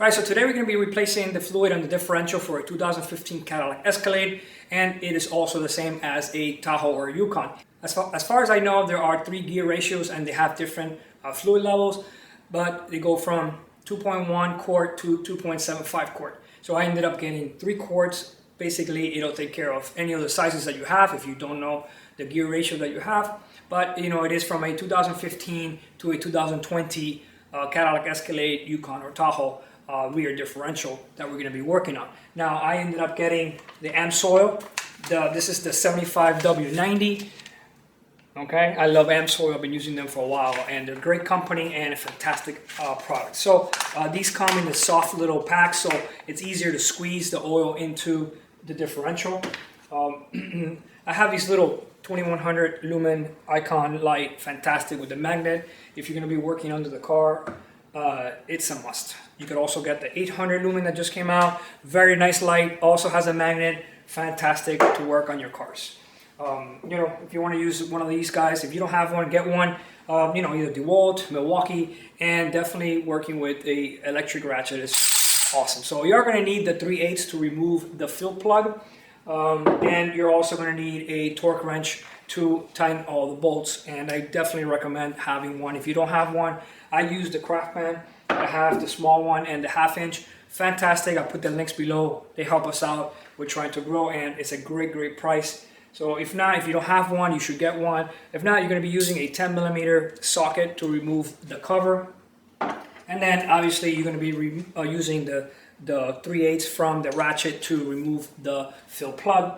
All right, so today we're going to be replacing the fluid on the differential for a 2015 Cadillac Escalade, and it is also the same as a Tahoe or a Yukon. As far as I know, there are 3 gear ratios and they have different fluid levels, but they go from 2.1 quart to 2.75 quart. So I ended up getting 3 quarts. Basically, it'll take care of any of the sizes that you have if you don't know the gear ratio that you have. But you know, it is from a 2015 to a 2020 Cadillac Escalade, Yukon, or Tahoe rear differential that we're going to be working on. Now, I ended up getting the AmSoil. This is the 75W90. Okay, I love AmSoil. I've been using them for a while, and they're a great company and a fantastic product. So these come in the soft little packs, so it's easier to squeeze the oil into the differential. I have these little 2100 lumen icon light, fantastic with the magnet. If you're going to be working under the car, it's a must. You could also get the 800 lumen that just came out. Very nice light, also has a magnet, fantastic to work on your cars. You know, if you want to use one of these guys, if you don't have one, get one. You know, either DeWalt, Milwaukee, and definitely working with a electric ratchet is awesome. So you're going to need the 3/8 to remove the fill plug, and you're also going to need a torque wrench to tighten all the bolts. And I definitely recommend having one. If you don't have one, I use the Craftman. I have the small one and the 1/2 inch. Fantastic. I'll put the links below. They help us out. We're trying to grow, and it's a great price. So if you don't have one, you should get one. If not, you're going to be using a 10mm socket to remove the cover. And then obviously you're going to be using the 3/8 from the ratchet to remove the fill plug.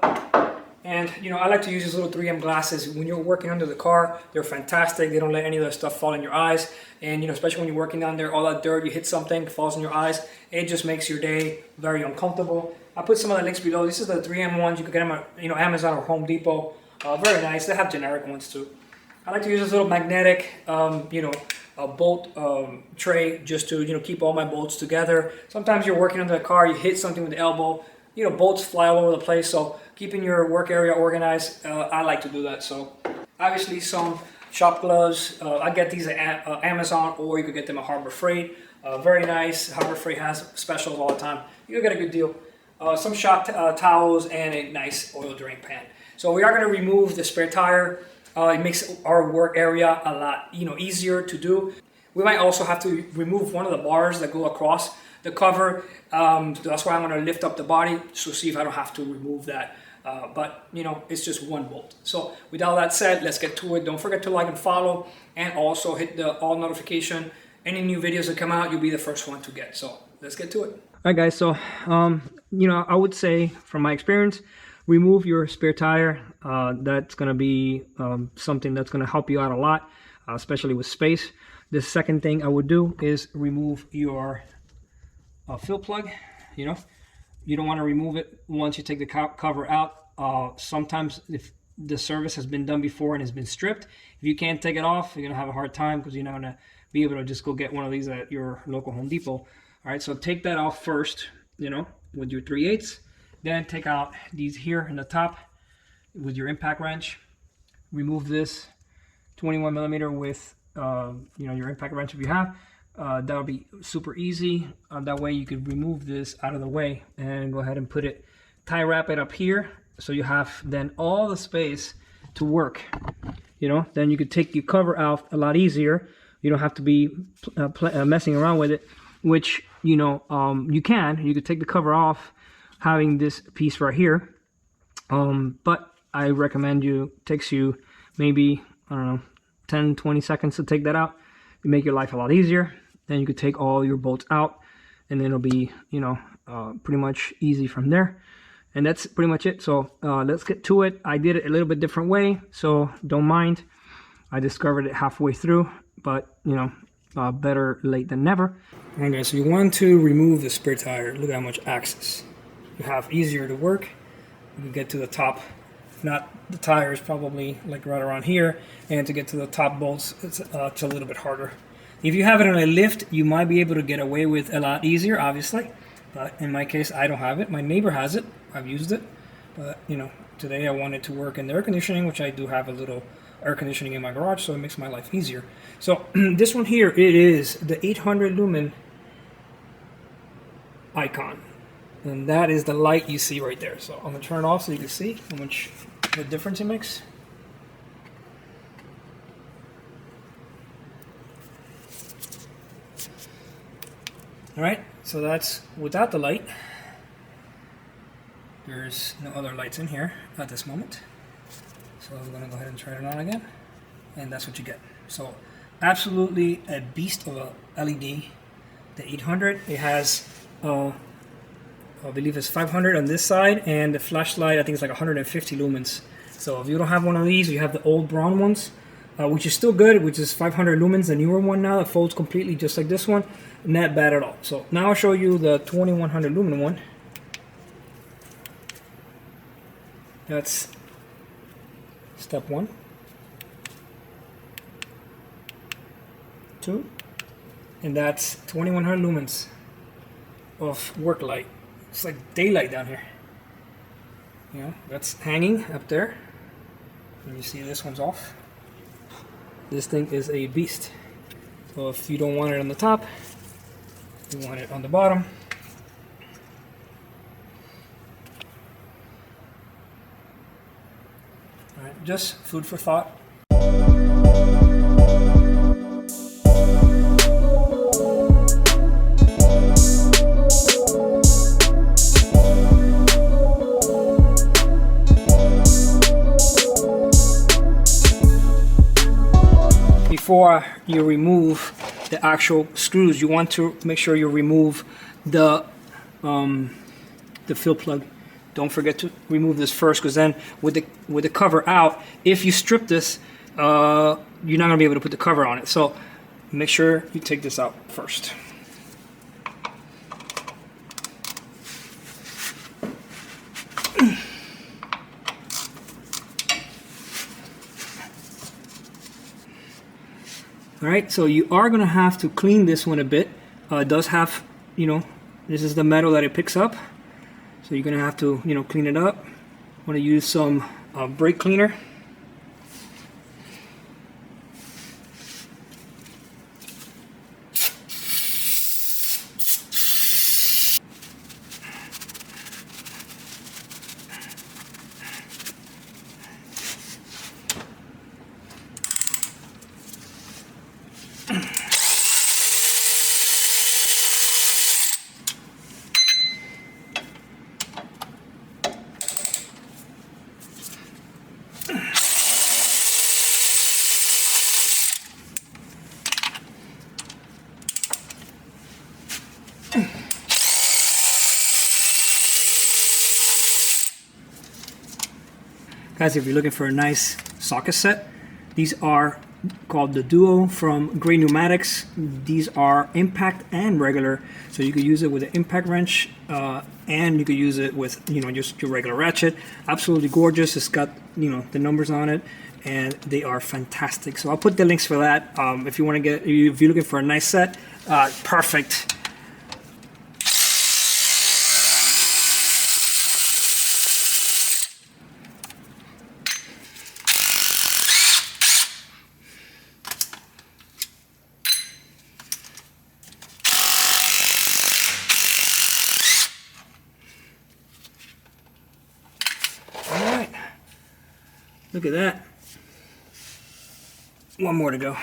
And you know, I like to use these little 3M glasses when you're working under the car. They're fantastic. They don't let any of that stuff fall in your eyes. And you know, especially when you're working down there, all that dirt, you hit something, falls in your eyes. It just makes your day very uncomfortable. I'll put some of the links below. This is the 3M ones. You can get them at Amazon or Home Depot. Very nice. They have generic ones too. I like to use this little magnetic, a bolt tray just to keep all my bolts together. Sometimes you're working under the car, you hit something with the elbow. Bolts fly all over the place, so keeping your work area organized, I like to do that. So obviously some shop gloves, I get these at Amazon, or you could get them at Harbor Freight. Very nice. Harbor Freight has specials all the time. You'll get a good deal. Some shop towels and a nice oil drain pan. So we are going to remove the spare tire. It makes our work area a lot easier to do. We might also have to remove one of the bars that go across the cover. That's why I'm going to lift up the body to see if I don't have to remove that. But it's just one bolt. So with all that said, let's get to it. Don't forget to like and follow, and also hit the all notification. Any new videos that come out, you'll be the first one to get. So let's get to it. All right, guys. So I would say from my experience, remove your spare tire. That's going to be something that's going to help you out a lot, especially with space. The second thing I would do is remove your fill plug. You don't want to remove it once you take the cover out. Sometimes if the service has been done before and has been stripped, if you can't take it off, you're gonna have a hard time, because you're not gonna be able to just go get one of these at your local Home Depot. All right, so take that off first, with your 3/8. Then take out these here in the top with your impact wrench. Remove this 21mm with your impact wrench if you have. That'll be super easy. That way you could remove this out of the way and go ahead and put it, tie wrap it up here, so you have then all the space to work. Then you could take your cover out a lot easier. You don't have to be messing around with it, which you could take the cover off having this piece right here, but I recommend takes you maybe 10-20 seconds to take that out. You make your life a lot easier. Then you could take all your bolts out, and then it'll be pretty much easy from there. And that's pretty much it. So let's get to it. I did it a little bit different way, so don't mind. I discovered it halfway through, but better late than never. Okay, so you want to remove the spare tire. Look at how much access you have. Easier to work. You can get to the top. If not, the tire is probably like right around here, and to get to the top bolts, it's a little bit harder. If you have it on a lift, you might be able to get away with a lot easier, obviously. But in my case, I don't have it. My neighbor has it. I've used it. But, today I wanted to work in the air conditioning, which I do have a little air conditioning in my garage, so it makes my life easier. So this one here, it is the 800 lumen icon. And that is the light you see right there. So I'm gonna turn it off so you can see how much the difference it makes. All right, so that's without the light. There's no other lights in here at this moment. So I'm gonna go ahead and turn it on again. And that's what you get. So absolutely a beast of a LED. The 800, it has, I believe it's 500 on this side, and the flashlight, I think it's like 150 lumens. So if you don't have one of these, you have the old brown ones, which is still good, which is 500 lumens, the newer one now, that folds completely just like this one. Not bad at all. So now I'll show you the 2100 lumen one. That's step 1. 2. And that's 2100 lumens of work light. It's like daylight down here. You know, that's hanging up there. And you see this one's off. This thing is a beast. So if you don't want it on the top, you want it on the bottom. All right, just food for thought. Before you remove the actual screws, you want to make sure you remove the fill plug. Don't forget to remove this first, because then with the cover out, if you strip this, you're not gonna be able to put the cover on it. So make sure you take this out first. All right, so you are gonna have to clean this one a bit. It does have, you know, this is the metal that it picks up. So you're gonna have to, you know, clean it up. I'm gonna use some brake cleaner. Guys, if you're looking for a nice socket set, these are called the Duo from Gray Pneumatics. These are impact and regular, so you could use it with an impact wrench, and you could use it with, you know, just your regular ratchet. Absolutely gorgeous. It's got, you know, the numbers on it, and they are fantastic. So I'll put the links for that. If you want to get, if you're looking for a nice set, perfect. Look at that. One more to go.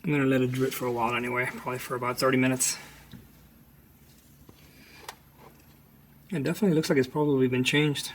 I'm going to let it drip for a while anyway, probably for about 30 minutes. It definitely looks like it's probably been changed.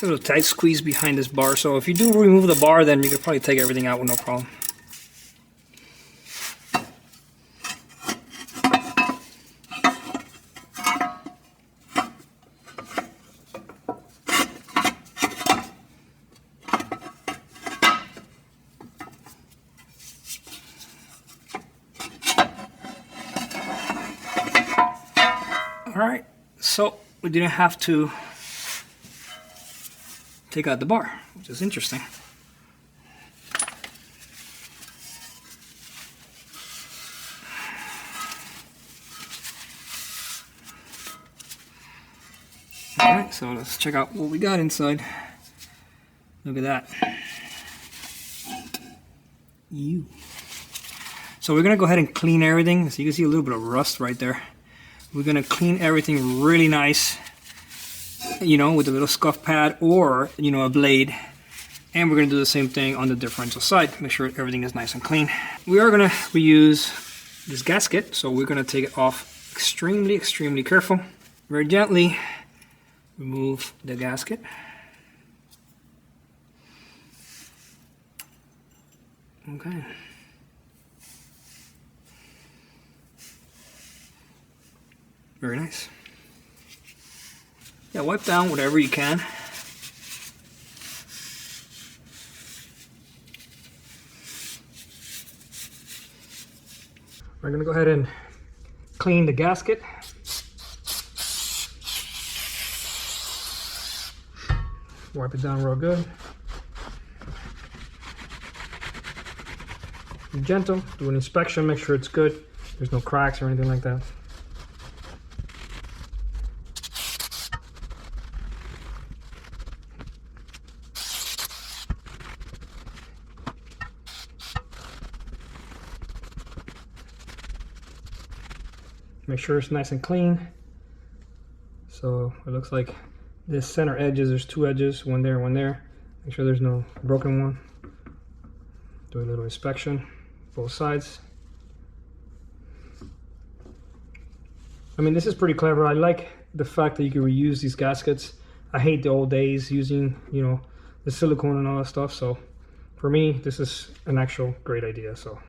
a little tight squeeze behind this bar, so if you do remove the bar, then you could probably take everything out with no problem. Alright, so we didn't have to take out the bar, which is interesting. Alright, so let's check out what we got inside. Look at that. So we're going to go ahead and clean everything. So you can see a little bit of rust right there. We're going to clean everything really nice, you know, with a little scuff pad or, you know, a blade. And we're going to do the same thing on the differential side. Make sure everything is nice and clean. We are going to reuse this gasket, so we're going to take it off extremely, extremely careful. Very gently remove the gasket. Okay. Very nice. Yeah, wipe down whatever you can. We're going to go ahead and clean the gasket. Wipe it down real good. Be gentle, do an inspection, make sure it's good. There's no cracks or anything like that. Make sure it's nice and clean. So it looks like this center edges, there's two edges, one there, one there. Make sure there's no broken one. Do a little inspection, both sides. I mean, this is pretty clever. I like the fact that you can reuse these gaskets. I hate the old days using, you know, the silicone and all that stuff. So for me, this is an actual great idea. So.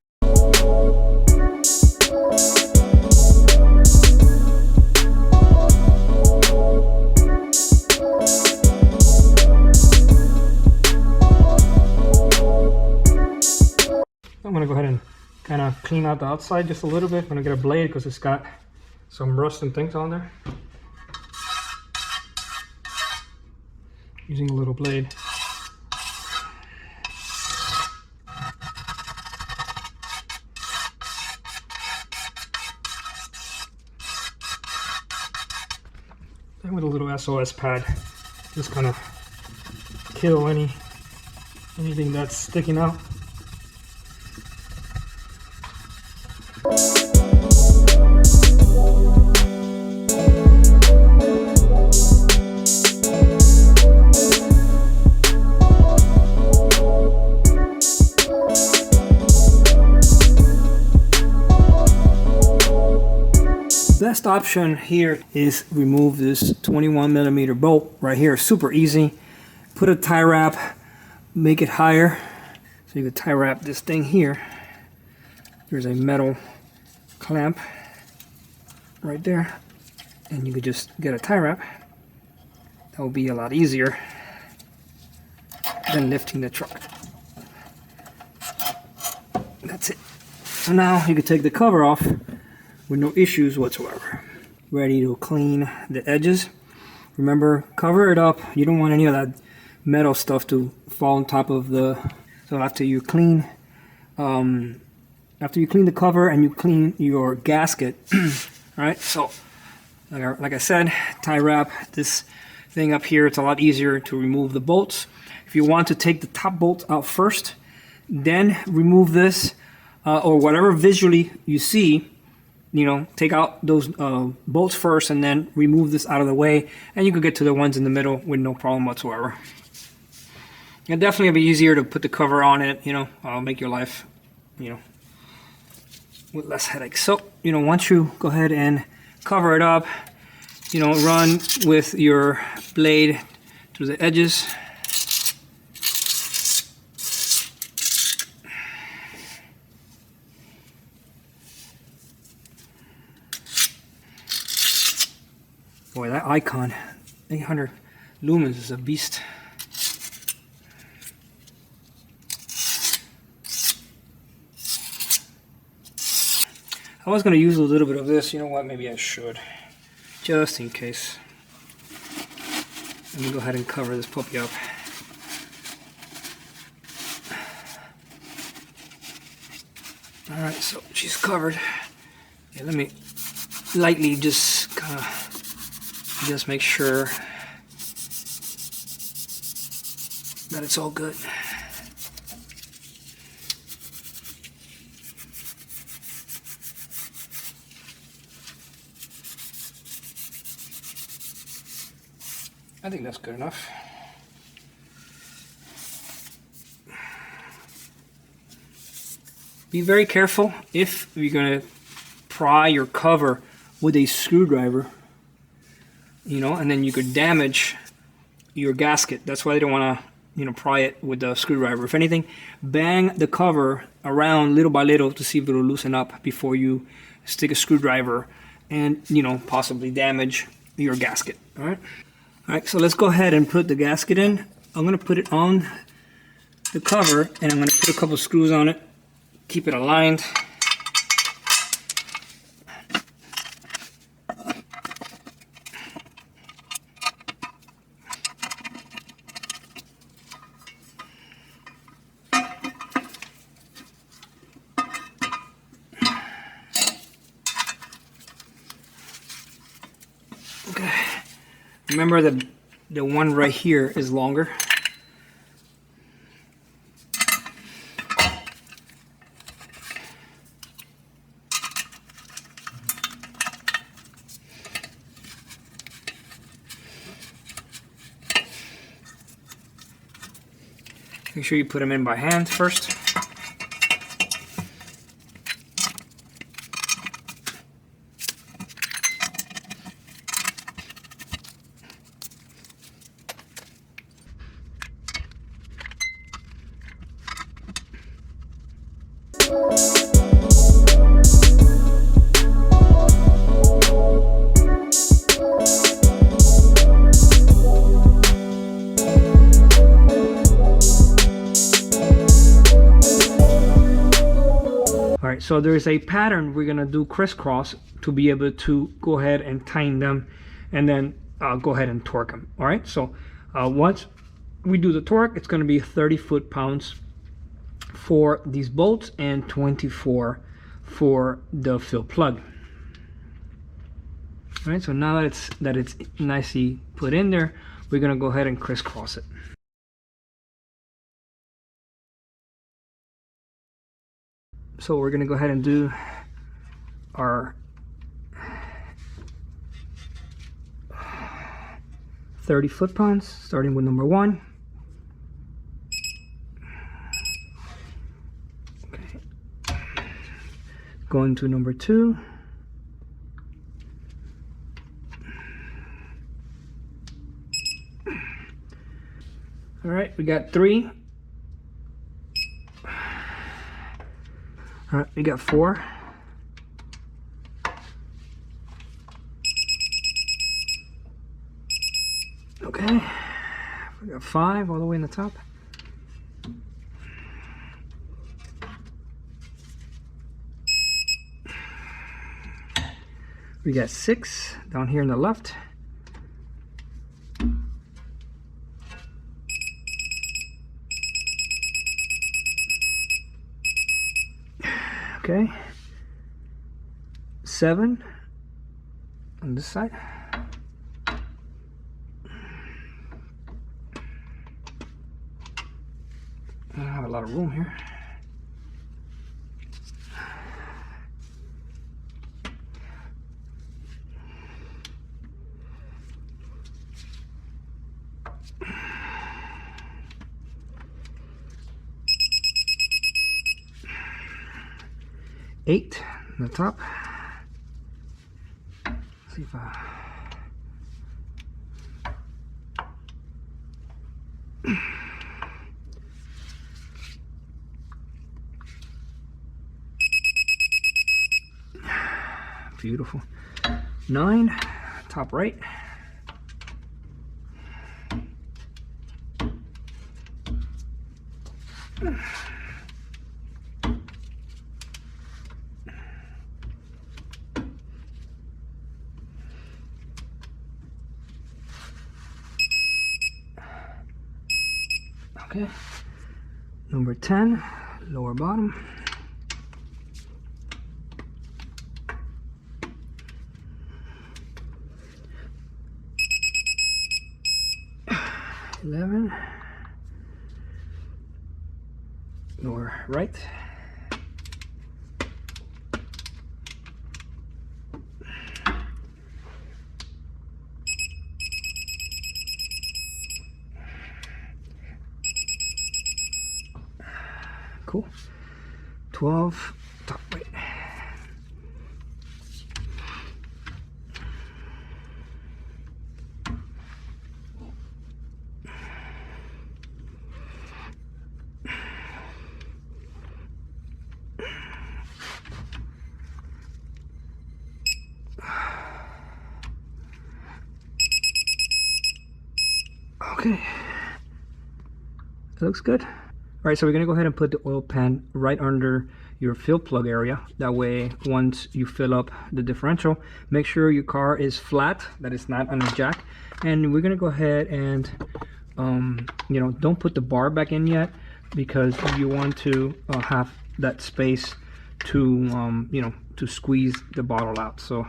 I'm going to go ahead and kind of clean out the outside just a little bit. I'm going to get a blade because it's got some rust and things on there. Using a little blade. And with a little SOS pad, just kind of kill anything that's sticking out. Best option here is remove this 21mm bolt right here. Super easy. Put a tie wrap, make it higher. So you can tie wrap this thing here. There's a metal clamp right there, and you could just get a tie wrap. That will be a lot easier than lifting the truck. That's it. So now you can take the cover off with no issues whatsoever. Ready to clean the edges. Remember, cover it up. You don't want any of that metal stuff to fall on top of the. So after you clean the cover and you clean your gasket, right? So, like I said, tie wrap this thing up here. It's a lot easier to remove the bolts. If you want to take the top bolts out first, then remove this, or whatever visually you see. You know, take out those bolts first and then remove this out of the way, and you can get to the ones in the middle with no problem whatsoever. It'll definitely be easier to put the cover on it, you know, make your life, you know, with less headaches. So, you know, once you go ahead and cover it up, you know, run with your blade through the edges. Boy, that icon, 800 lumens, is a beast. I was going to use a little bit of this. You know what? Maybe I should. Just in case. Let me go ahead and cover this puppy up. Alright, so she's covered. Yeah, let me lightly just kind of just make sure that it's all good. I think that's good enough. Be very careful if you're going to pry your cover with a screwdriver, you know, and then you could damage your gasket. That's why they don't want to, you know, pry it with the screwdriver. If anything, bang the cover around little by little to see if it'll loosen up before you stick a screwdriver and, you know, possibly damage your gasket. All right. All right, so let's go ahead and put the gasket in. I'm going to put it on the cover, and I'm going to put a couple screws on it, keep it aligned. Okay. Remember the one right here is longer. Make sure you put them in by hand first. Alright, so there's a pattern we're going to do crisscross to be able to go ahead and tighten them and then go ahead and torque them. Alright, so once we do the torque, it's going to be 30 foot-pounds for these bolts and 24 for the fill plug. Alright, so now that it's nicely put in there, we're going to go ahead and crisscross it. So we're going to go ahead and do our 30 foot-pounds, starting with number 1. Okay. Going to number 2. All right, we got 3. All right, we got 4. Okay, we got 5 all the way in the top. We got 6 down here in the left. Okay, 7 on this side. I don't have a lot of room here. Eight on the top. Let's see if beautiful. 9, top right. Okay, number 10, lower bottom. Eleven, lower right. Cool. 12, top right. Okay, that looks good. All right, so we're gonna go ahead and put the oil pan right under your fill plug area. That way, once you fill up the differential, make sure your car is flat, that it's not on a jack. And we're gonna go ahead and, you know, don't put the bar back in yet, because you want to have that space to, you know, to squeeze the bottle out. So.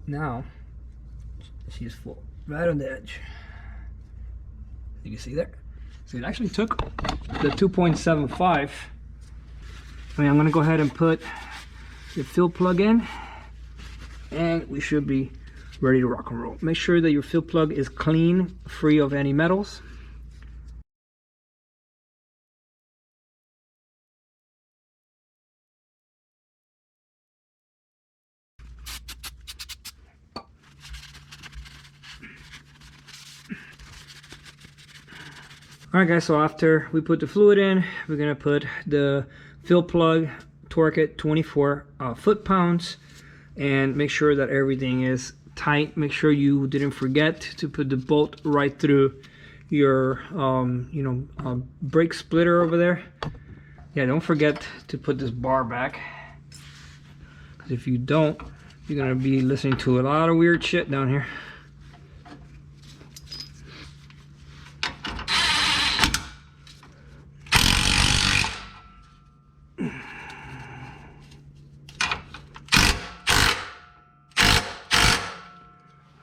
Now, she's full, right on the edge. You can see there. So it actually took the 2.75. I mean, I'm gonna go ahead and put the fill plug in, and we should be ready to rock and roll. Make sure that your fill plug is clean, free of any metals. Alright guys, so after we put the fluid in, we're gonna put the fill plug, torque it 24 foot-pounds, and make sure that everything is tight. Make sure you didn't forget to put the bolt right through your brake splitter over there. Yeah, don't forget to put this bar back, because if you don't, you're gonna be listening to a lot of weird shit down here.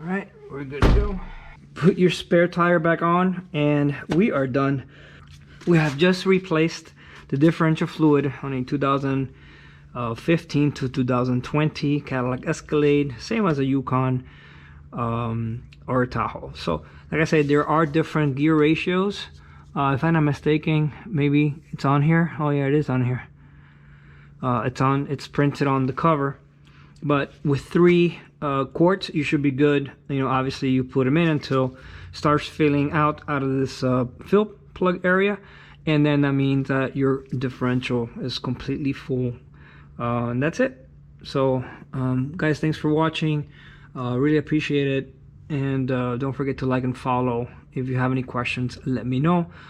Alright, we're good to go. Put your spare tire back on, and we are done. We have just replaced the differential fluid on a 2015 to 2020 Cadillac Escalade, same as a Yukon or a Tahoe. So, like I said, there are different gear ratios. If I'm not mistaken, maybe it's on here. Oh yeah, it is on here. It's printed on the cover. But with 3 quarts, you should be good. You know, obviously you put them in until it starts filling out of this fill plug area, and then that means that your differential is completely full. And that's it. So guys, thanks for watching. Really appreciate it, and don't forget to like and follow. If you have any questions, let me know.